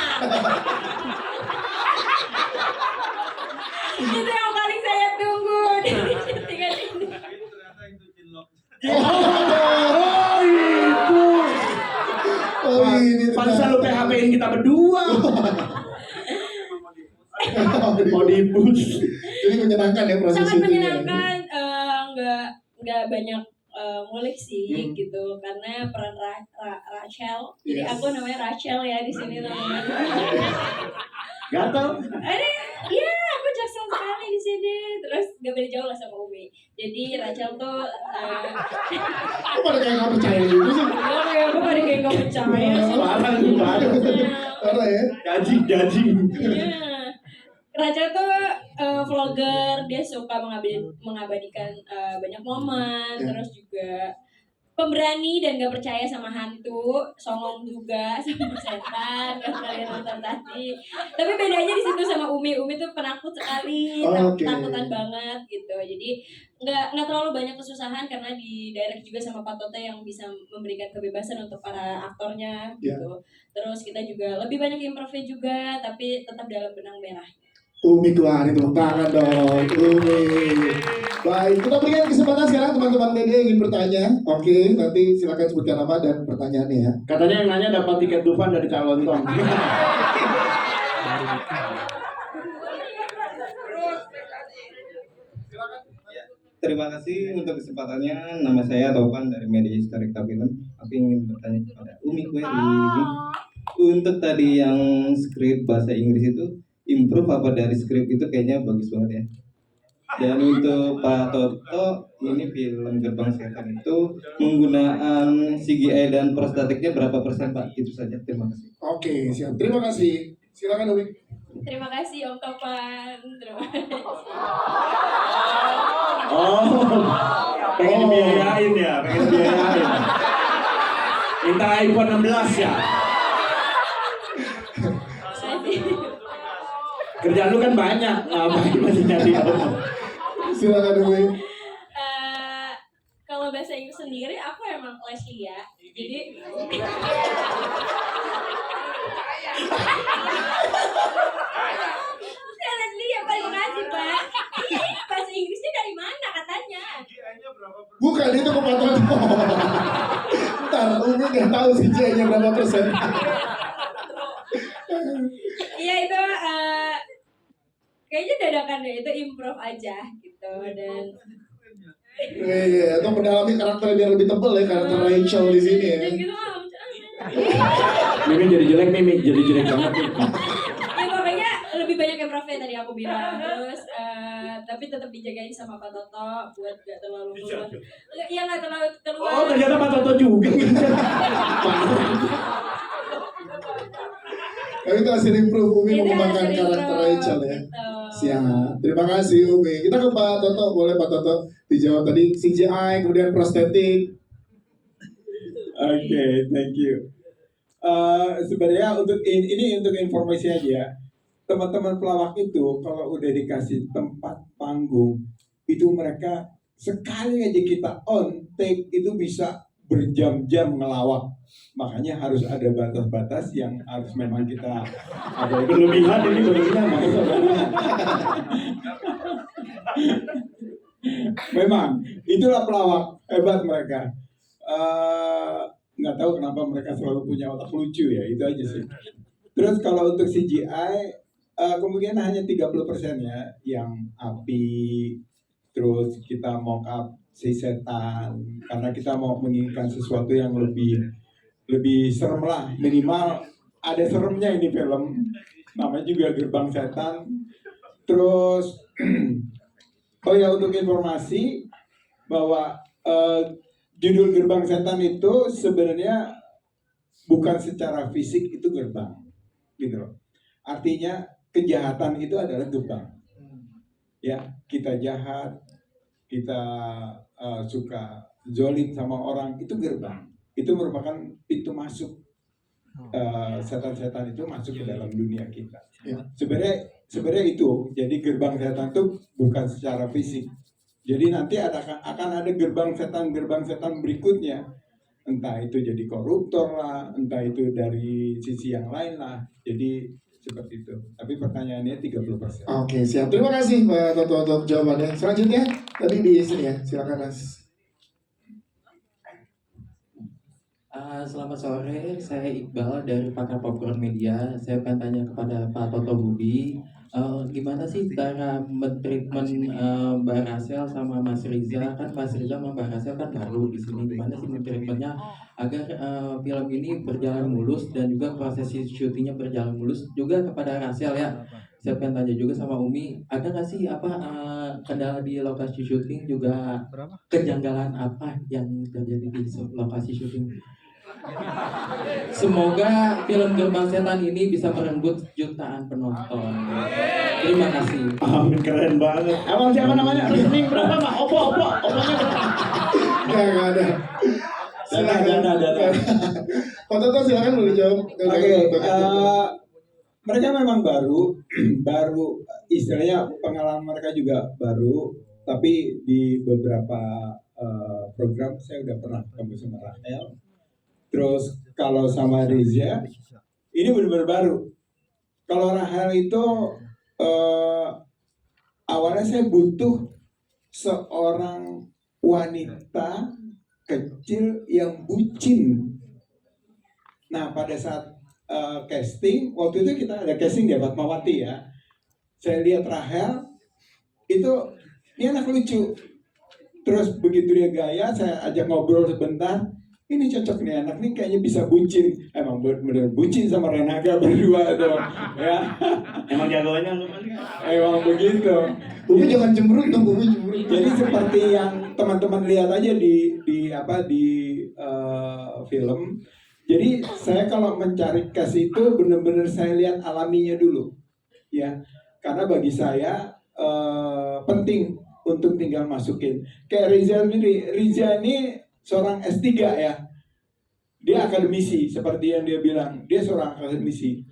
Itu yang paling saya tunggu dari syutingan ini. Pantesan lu PHP-in kita berdua. Mau dibus. Jadi menyenangkan ya proses Sangat syutingnya. menyenangkan, nggak banyak ngulik sih gitu, karena peran Rachel, jadi aku namanya Rachel ya di sini namanya. Gatel. Iya, aku jaksel sekali di sini. Terus gak beda jauh lah sama Umi. Jadi Rachel tuh Kok pada kayak nggak percaya gitu sih? aku pada kayak gak percaya sih. Parah ya. Jajing. Iya. Rachel tuh vlogger, dia suka mengabadikan banyak momen, terus juga pemberani dan gak percaya sama hantu, songong juga sama setan, kan kalian nonton tadi. Tapi bedanya di situ sama Umi tuh penakut sekali, takutan banget gitu. Jadi nggak terlalu banyak kesusahan karena di direct juga sama Pak Toto yang bisa memberikan kebebasan untuk para aktornya gitu. Terus kita juga lebih banyak improve juga, tapi tetap dalam benang merah. Umi Kuhari, tepuk tangan dong, Umi. Baik, kita berikan kesempatan sekarang teman-teman media yang ingin bertanya. Oke, nanti silakan sebutkan nama dan pertanyaannya ya. Katanya yang nanya dapat tiket Dufan dari calon Tom. Terima kasih untuk kesempatannya. Nama saya Taufan dari Media Historik Film. Aku ingin bertanya kepada Umi Kuhari. Untuk tadi yang skrip bahasa Inggris itu, improve apa dari skrip itu kayaknya bagus banget ya. Dan untuk Pak Toto, ini film Gerbang Setan itu penggunaan CGI dan prostatiknya berapa persen Pak? Itu saja, terima kasih. Oke, siap. Terima kasih. Silakan Umi. Terima kasih Om Topan. Terima kasih. Pengen dibiayain ya, pengen dibiayain. Minta iPhone 16 ya. Kerjaan lu kan banyak, ngapain masih nyari iPhone? Silakan Umi. Kalau bahasa Inggris sendiri aku emang Leslie ya. Jadi Leslie ya, terima kasih Pak. Ini bahasa Inggrisnya dari mana katanya? Bukan itu ke Pak Toto. Ntar Umi nggak tahu CGI-nya berapa persen. Iya itu kayaknya dadakan deh, itu improve aja gitu. Dan Iya, atau mendalami karakter biar lebih tebel ya, karakter Rachel di sini ya. gitu Mimi jadi jelek, Mimi jadi jelek banget nih. Ya pokoknya lebih banyak yang prof tadi aku bilang. Terus tapi tetap dijagain sama Pak Toto buat gak terlalu keluar. Iya gak terlalu keluar. Oh, ternyata Pak Toto juga. Tapi itu hasil improve Umi Itu mengembangkan hasil karakter improve, Rachel ya. gitu. Siap. Terima kasih Umi. Kita ke Pak Toto, boleh Pak Toto dijawab tadi CGI, kemudian prostetik. Oke, thank you. Sebenarnya untuk ini untuk informasi aja. Teman-teman pelawak itu kalau udah dikasih tempat panggung, itu mereka sekali aja kita on take itu bisa berjam-jam ngelawak. Makanya harus ada batas-batas yang harus memang kita ada Berlebihan ini berlebihan, maksudnya. Memang itulah pelawak hebat mereka. Nggak tahu kenapa mereka selalu punya otak lucu ya, itu aja sih. Terus kalau untuk CGI kemungkinan hanya 30% ya yang api, terus kita mock up si setan karena kita mau menginginkan sesuatu yang lebih serem lah, minimal ada seremnya ini film, namanya juga Gerbang Setan. Terus oh ya, untuk informasi bahwa judul Gerbang Setan itu sebenarnya bukan secara fisik itu gerbang, gitu loh. Artinya kejahatan itu adalah gerbang. Ya, kita jahat, kita suka zolim sama orang, itu gerbang. Itu merupakan pintu masuk setan-setan itu masuk ke dalam dunia kita. Ya. Sebenarnya itu. Jadi gerbang setan itu bukan secara fisik. Jadi nanti akan ada gerbang setan berikutnya. Entah itu jadi koruptor lah, entah itu dari sisi yang lain lah. Jadi seperti itu. Tapi pertanyaannya 30%. Oke, siap. Terima kasih Pak Toto untuk jawabannya. Selanjutnya tadi di sini ya, silakan Mas. Selamat sore, saya Iqbal dari Pakar Popcorn Media. Saya pengen tanya kepada Pak Toto Budi, gimana sih cara mentreatment Mbak Rachel sama Mas Riza? Kan Mas Riza sama Mbak Rachel kan baru di sini. Gimana sih mentreatmentnya agar film ini berjalan mulus dan juga proses syutingnya berjalan mulus? Juga kepada Rachel ya. Saya pengen tanya juga sama Umi, ada nggak sih kendala di lokasi syuting, juga kejanggalan apa yang terjadi di lokasi syuting? Semoga film Gerbang Setan ini bisa merenggut jutaan penonton. Terima kasih. Amin, keren banget. Emang siapa namanya? Rekening berapa, Pak? Opo-nya berapa? Nggak ada. Silakan. Pak Toto silakan boleh jawab. Oke, mereka memang baru istilahnya pengalaman mereka juga baru, tapi di beberapa program saya udah pernah ketemu sama Rahel. Terus kalau sama Riza ini benar-benar baru. Kalau Rahel itu awalnya saya butuh seorang wanita kecil yang bucin. Nah, pada saat casting, waktu itu kita ada casting di Fatmawati ya. Saya lihat Rahel itu dia anak lucu. Terus begitu dia gaya, saya ajak ngobrol sebentar. Ini cocok nih anak nih, kayaknya bisa bucin. Emang bener bucin sama Renaga berdua tuh. Ya. Emang jagoannya lu kan? Emang begitu. Umi jangan cemberut dong, Umi cemberut. Jadi seperti yang teman-teman lihat aja di film. Jadi saya kalau mencari cast itu benar-benar saya lihat alaminya dulu, ya. Karena bagi saya penting untuk tinggal masukin. Kayak Riza ini seorang S3 ya. Dia akademisi seperti yang dia bilang. Dia seorang akademisi.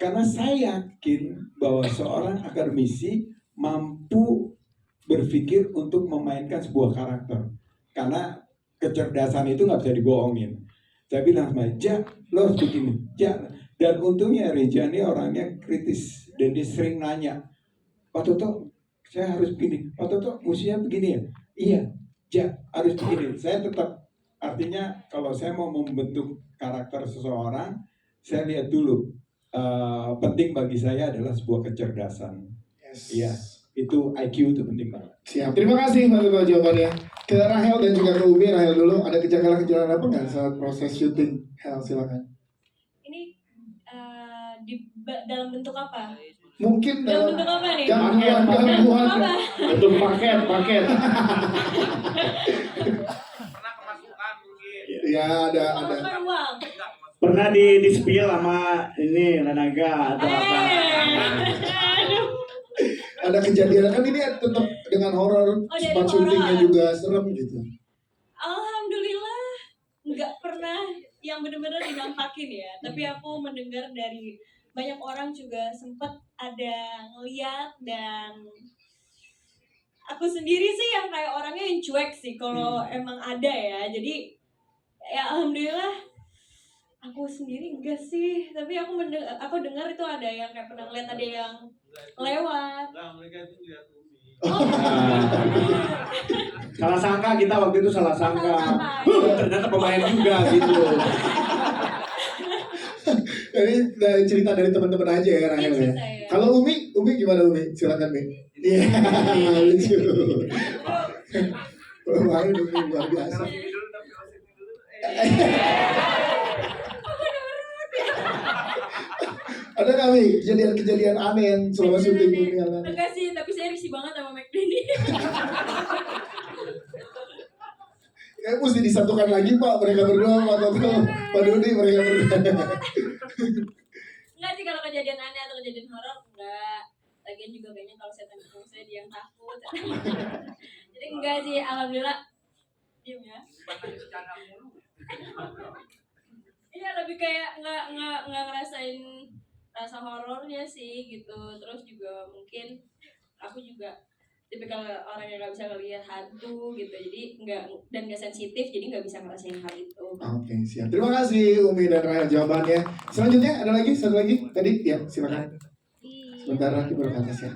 Karena saya yakin bahwa seorang akademisi mampu berpikir untuk memainkan sebuah karakter. Karena kecerdasan itu nggak bisa dibohongin. Saya bilang sama Ja, lo harus begini. Ja. Dan untungnya Reza ini orangnya kritis. Dan dia sering nanya, Pak Toto, saya harus begini. Pak Toto, musiknya begini ya? Iya, Ja, harus begini. Saya tetap, artinya kalau saya mau membentuk karakter seseorang, saya lihat dulu. Penting bagi saya adalah sebuah kecerdasan. Iya, itu IQ itu penting banget. Siap. Terima kasih Pak Toto jawabannya. Ke Rahel dan juga ke Umi. Rahel dulu, ada kejanggalan-kejanggalan apa nggak saat proses syuting? Hel, silakan. dalam bentuk apa? Mungkin Dalam bentuk apa nih? gangguan. Apa? Bentuk paket. Ya ada. Bukan uang. Pernah di spill sama ini Lanaga atau apa? Aduh. Ada kejadian kan ini tetap dengan horor, dari spot syutingnya horor. juga serem gitu. Alhamdulillah nggak pernah yang benar-benar dinampakin ya. Tapi aku mendengar dari banyak orang juga sempat ada ngeliat, dan aku sendiri sih yang kayak orangnya yang cuek sih kalau emang ada ya. Jadi ya alhamdulillah aku sendiri enggak sih, tapi aku dengar itu ada yang kayak pernah ngeliat ada yang lewat. Salah sangka kita waktu itu salah sangka. Ternyata pemain juga gitu. Ini cerita dari teman-teman aja ya Rahel ya. Kalau Umi gimana Umi? Silakan Umi. Iya, lucu. Wah, Umi luar biasa. Ada nggak Mi kejadian aneh yang selama syuting ini? Enggak sih, tapi saya risih banget sama McDenny. Mesti disatukan lagi Pak, mereka berdua, Pak Dodi, mereka berdua. Enggak sih kalau kejadian aneh atau kejadian horor enggak. Lagian juga kayaknya kalau setan ketemu saya dia yang takut. Jadi enggak sih, alhamdulillah. Diam ya. Iya, lebih kayak nggak ngerasain rasa horornya sih gitu. Terus juga mungkin aku juga tipikal orang yang nggak bisa ngelihat hantu gitu, jadi nggak sensitif, jadi nggak bisa ngerasain hal itu. Oke, siap. Terima kasih Umi dan Rahel jawabannya. Selanjutnya ada lagi, satu lagi tadi ya, silakan. Sebentar lagi baru ke atas ya.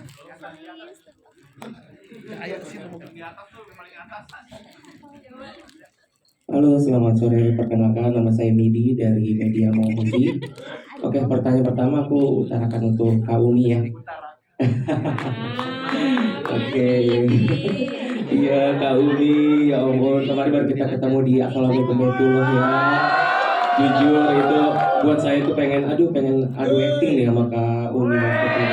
Halo, selamat sore. Perkenalkan, nama saya Midi dari Media Mohobi. Oke, pertanyaan pertama aku utarakan untuk Kak Umi ya. Oke. Iya, Kak Umi, ya ampun, kemarin baru kita ketemu di Assalamualaikum Warahmatullahi ya. Jujur itu buat saya itu pengen adu acting nih sama Kak Umi maksudnya.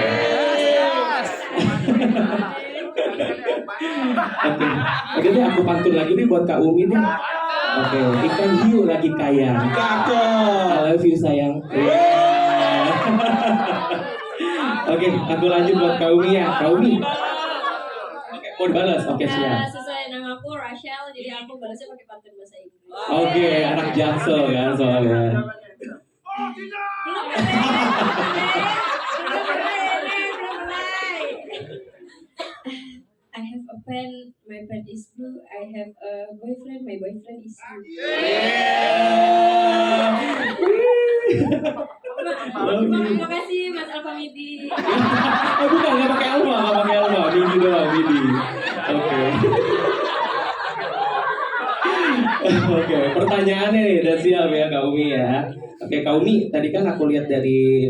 Oke deh, aku pantun lagi nih buat Kak Umi deh. Oke, ikan hiu lagi kaya. I love you sayang. Oke, aku lanjut buat Kak Umi ya. Kak Umi. Mau dibalas? Oke, siap. Sesuai nama aku Rachel, jadi aku balasnya pakai pantun bahasa Inggris. Oke, anak Jaksel kan soalnya. I have a pen, my pen is blue. I have a boyfriend, my boyfriend is blue. Terima kasih Mas Alfamidi. Bukan, nggak pakai Alma, Didi doang, Didi. Oke. Oke, pertanyaannya nih, udah siap ya Kak Umi ya. Oke, Kak Umi, tadi kan aku lihat dari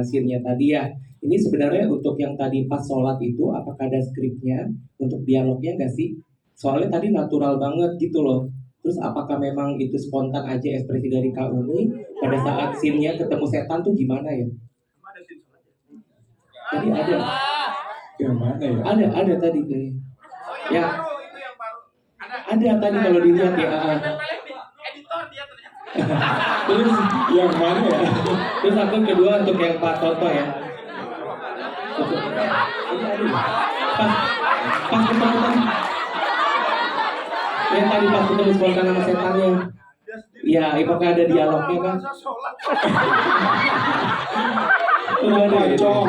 scene-nya tadi ya. Ini sebenarnya untuk yang tadi pas sholat itu, apakah ada skripnya untuk dialognya nggak sih? Soalnya tadi natural banget gitu loh. Terus apakah memang itu spontan aja ekspresi dari Kak Umi pada saat scene-nya ketemu setan tuh gimana ya? Tadi ada. Yang mana ya? Ada tadi kayaknya. Ya. Ada tadi kalau dilihat ya. Terus Yang mana ya? Terus aku kedua untuk yang Pak Toto ya. Pas ketemu tadi. Yang tadi pas ketemu spontan sama setannya. Ya, apakah ada dialognya kan? Pocong.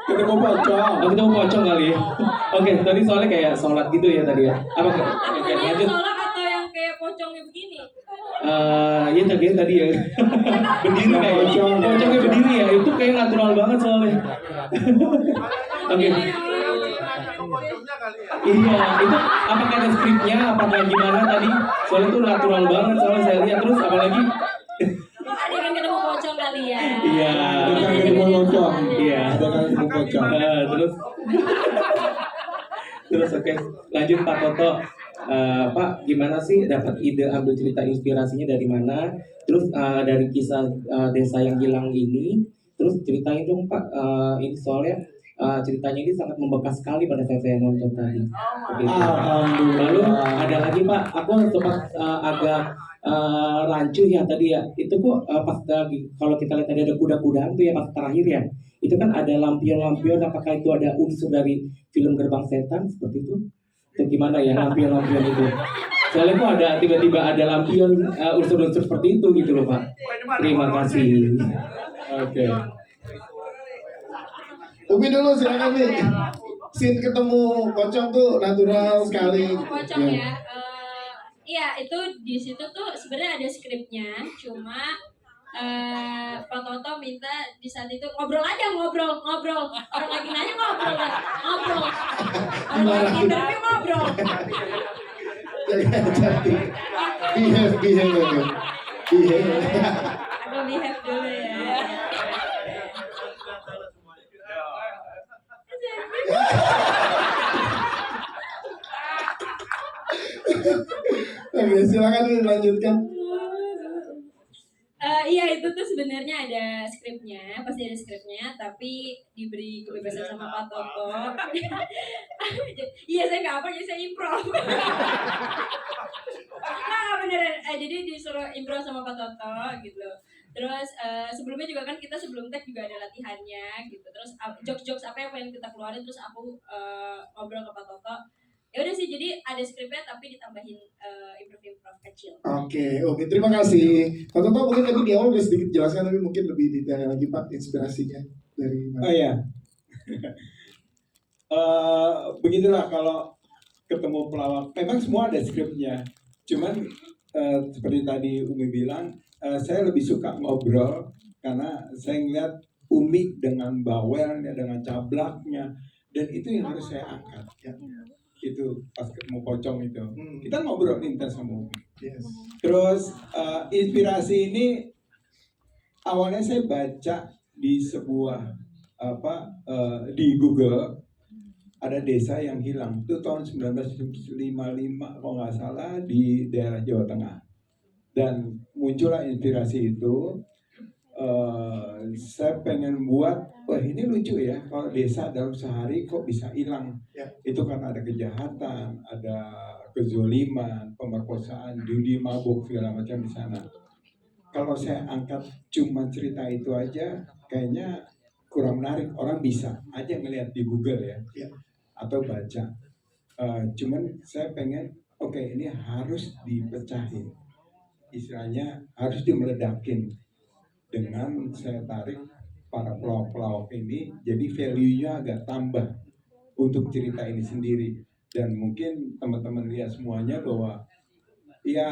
Ketemu pocong. Oh, ketemu pocong kali ya. Oke, tadi soalnya kayak sholat gitu ya tadi ya. Apa? Oke, Maksudnya lanjut. sholat atau yang kayak pocongnya begini? Ya tadi ya. Berdiri kayak pocongnya berdiri ya. Itu kayak natural banget soalnya. Oke. Iya, itu apakah ada skripnya, apakah gimana tadi? Soalnya itu natural banget soalnya saya lihat, terus apalagi Ada yang ketemu pocong kali ya. iya. Ada kan ketemu pocong. Iya. Ada kan ketemu pocong. Terus oke, lanjut Pak Toto. Pak, gimana sih dapat ide ambil cerita inspirasinya dari mana? Terus dari kisah desa yang hilang ini, Terus ceritain dong Pak, ini soalnya ceritanya ini sangat membekas sekali pada saat saya nonton tadi. Begitu. Lalu ada lagi Pak, aku sempat agak rancu ya tadi ya. Itu kok pas lagi kalau kita lihat tadi ada kuda-kudaan tuh ya pas terakhir ya. Itu kan ada lampion-lampion, apakah itu ada unsur dari film Gerbang Setan seperti itu? Itu gimana ya lampion-lampion itu? Soalnya kok ada tiba-tiba ada lampion unsur-unsur seperti itu gitu loh Pak. Terima kasih. Oke. Umi dulu silakan nih. Scene ketemu pocong tuh natural sekali. Pocong ya. Iya itu di situ tuh sebenarnya ada skripnya, cuma Pak Toto minta di saat itu ngobrol orang lagi nanya ngobrol orang lagi interview ngobrol. Jadi behave. Aku behave dulu ya. Oke, silakan dilanjutkan. Iya itu tuh sebenarnya ada skripnya, pasti ada skripnya, tapi diberi kebebasan sama Pak Toto. Iya saya nggak apa, jadi saya improv. Nah beneran, jadi disuruh improv sama Pak Toto gitu. Terus sebelumnya juga kan kita sebelum tag juga ada latihannya gitu. Terus jokes apa yang pengen kita keluarin, terus aku ngobrol ke Pak Toto. Ya udah sih, jadi ada skripnya tapi ditambahin improv kecil. Oke, terima kasih. Pak Toto mungkin tadi di awal udah sedikit jelaskan, tapi mungkin lebih detail lagi Pak inspirasinya dari mana? Oh ya. Begitulah kalau ketemu pelawak. Memang semua ada skripnya. Cuman seperti tadi Umi bilang, saya lebih suka ngobrol karena saya ngeliat Umi dengan bawelnya, dengan cablaknya, dan itu yang harus saya angkat. Ya. Itu pas ketemu pocong itu kita ngobrol intens sama Umi. Yes. Terus inspirasi ini awalnya saya baca di sebuah di Google ada desa yang hilang itu tahun 1955 kalau nggak salah di daerah Jawa Tengah, dan muncullah inspirasi itu. Saya pengen buat, wah ini lucu ya kalau desa dalam sehari kok bisa hilang. Ya. Itu kan ada kejahatan, ada kezoliman, pemerkosaan, judi, mabuk segala macam di sana. Kalau saya angkat cuma cerita itu aja, kayaknya kurang menarik. Orang bisa aja ngelihat di Google ya, atau baca. Cuman saya pengen, oke, ini harus dipecahin, istilahnya harus dimeledakin. Dengan saya tarik para pelawak-pelawak ini, jadi value-nya agak tambah untuk cerita ini sendiri. Dan mungkin teman-teman lihat semuanya bahwa ya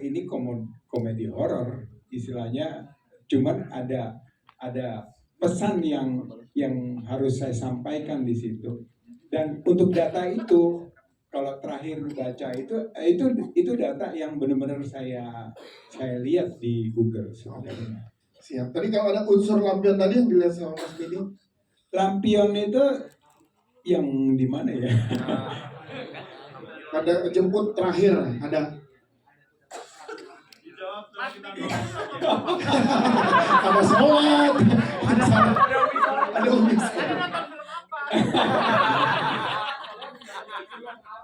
ini komedi horor istilahnya, cuman ada pesan yang harus saya sampaikan di situ. Dan untuk data itu, kalau terakhir baca itu data yang benar-benar saya lihat di Google sebenarnya. Siap. Tadi kalau ada unsur lampion tadi yang dilihat sama Mas Bini. Lampion itu yang di mana ya? Ada jemput terakhir, ada. Ada sholat, ada umis.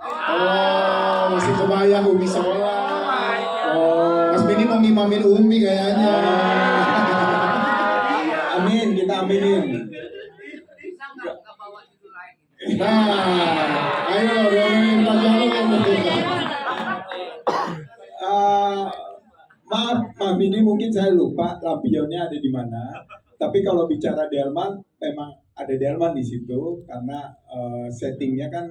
Oh, masih kebayang Umi sholat. Oh, Mas Bini mau ngimamin Umi kayaknya. Amin, kita aminin. Nah, ayo doain Pak Jarod. Maaf, Mbak Bini mungkin saya lupa lampionnya ada di mana. Tapi kalau bicara delman, memang ada delman di situ karena settingnya kan